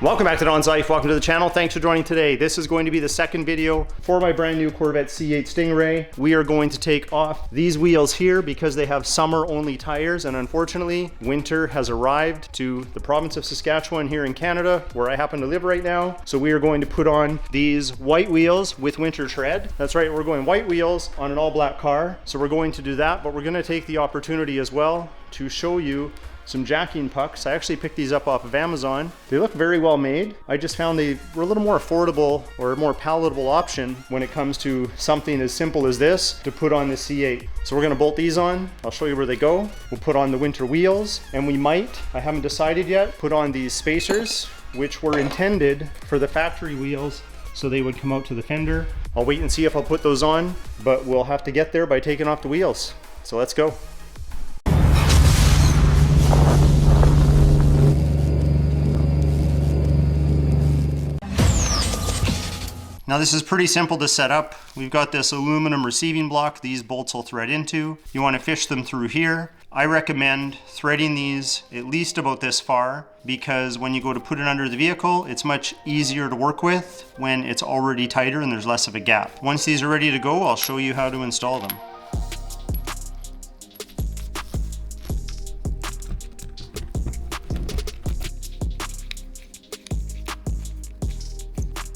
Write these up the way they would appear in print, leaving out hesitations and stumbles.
Welcome back to Don's Life. Welcome to the channel. Thanks for joining today. This is going to be the second video for my brand new Corvette C8 Stingray. We are going to take off these wheels here because they have summer only tires, and unfortunately winter has arrived to the province of Saskatchewan here in Canada, where I happen to live right now. So we are going to put on these white wheels with winter tread. That's right, we're going white wheels on an all black car. So we're going to do that, but we're going to take the opportunity as well to show you some jacking pucks. I actually picked these up off of Amazon. They look very well made. I just found they were a little more affordable or a more palatable option when it comes to something as simple as this to put on the C8. So we're gonna bolt these on. I'll show you where they go. We'll put on the winter wheels, and we might, I haven't decided yet, put on these spacers, which were intended for the factory wheels so they would come out to the fender. I'll wait and see if I'll put those on, but we'll have to get there by taking off the wheels. So let's go. Now this is pretty simple to set up. We've got this aluminum receiving block these bolts will thread into. You want to fish them through here. I recommend threading these at least about this far, because when you go to put it under the vehicle, it's much easier to work with when it's already tighter and there's less of a gap. Once these are ready to go, I'll show you how to install them.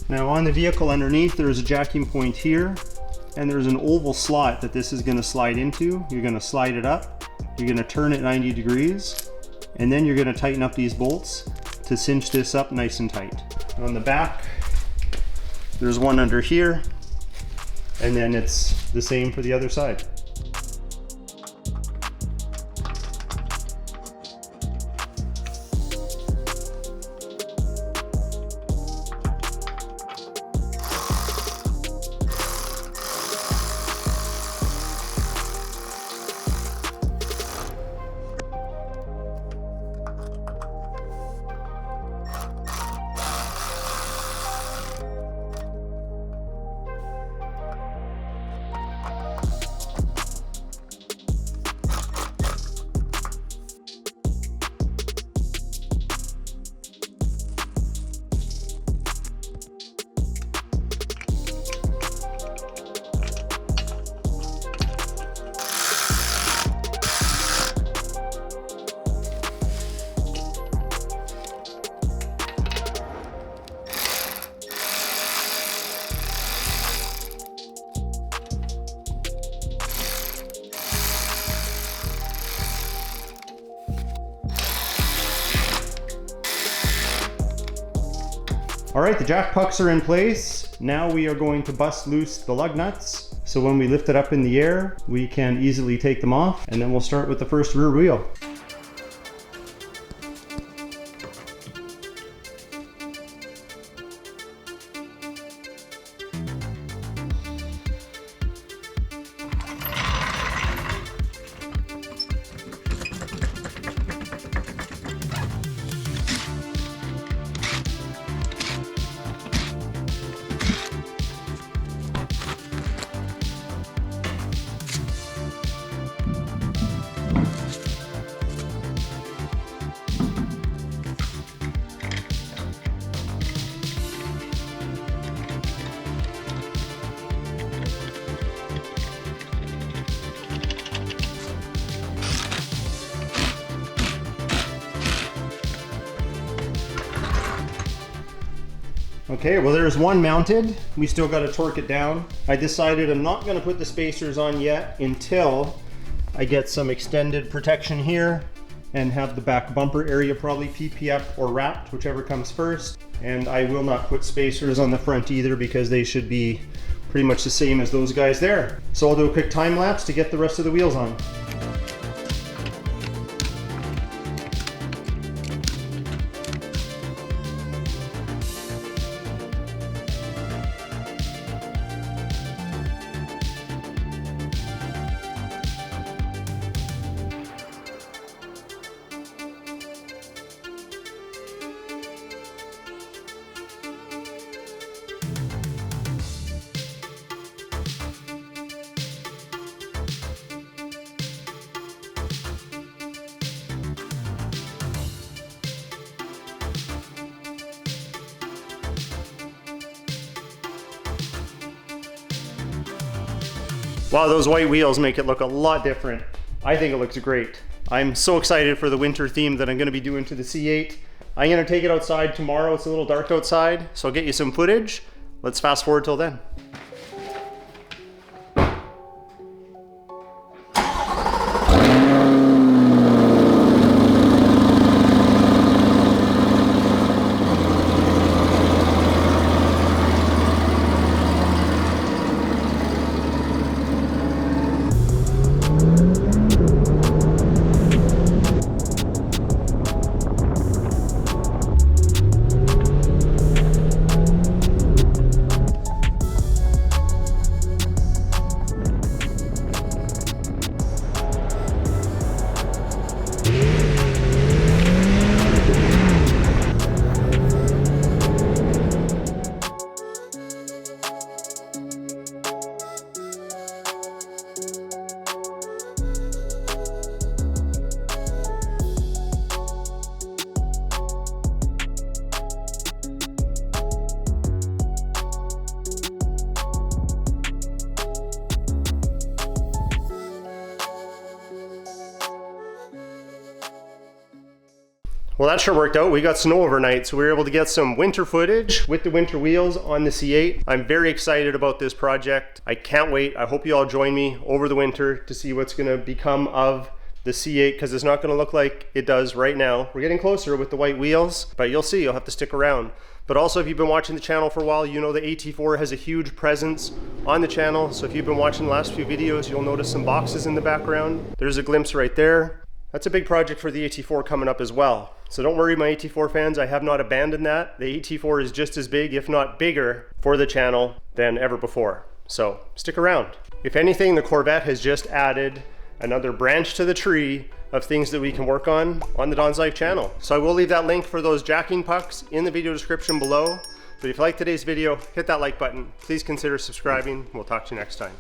Now on the vehicle underneath, there's a jacking point here, and there's an oval slot that this is going to slide into. You're going to slide it up, you're going to turn it 90 degrees, and then you're going to tighten up these bolts to cinch this up nice and tight. On the back, there's one under here, and then it's the same for the other side. All right, the jack pucks are in place. Now we are going to bust loose the lug nuts. So when we lift it up in the air, we can easily take them off, and then we'll start with the first rear wheel. Okay, well there's one mounted. We still got to torque it down. I decided I'm not going to put the spacers on yet until I get some extended protection here and have the back bumper area probably PPF or wrapped, whichever comes first. And I will not put spacers on the front either because they should be pretty much the same as those guys there. So I'll do a quick time lapse to get the rest of the wheels on. Wow, those white wheels make it look a lot different. I think it looks great. I'm so excited for the winter theme that I'm gonna be doing to the C8. I'm gonna take it outside tomorrow. It's a little dark outside, so I'll get you some footage. Let's fast forward till then. Well, that sure worked out. We got snow overnight, so we were able to get some winter footage with the winter wheels on the C8. I'm very excited about this project. I can't wait. I hope you all join me over the winter to see what's gonna become of the C8, because it's not gonna look like it does right now. We're getting closer with the white wheels, but you'll see, you'll have to stick around. But also, if you've been watching the channel for a while, you know the AT4 has a huge presence on the channel. So if you've been watching the last few videos, you'll notice some boxes in the background. There's a glimpse right there. That's a big project for the AT4 coming up as well. So don't worry, my AT4 fans, I have not abandoned that. The AT4 is just as big, if not bigger, for the channel than ever before. So stick around. If anything, the Corvette has just added another branch to the tree of things that we can work on the Don's Life channel. So I will leave that link for those jacking pucks in the video description below. But if you like today's video, hit that like button. Please consider subscribing. We'll talk to you next time.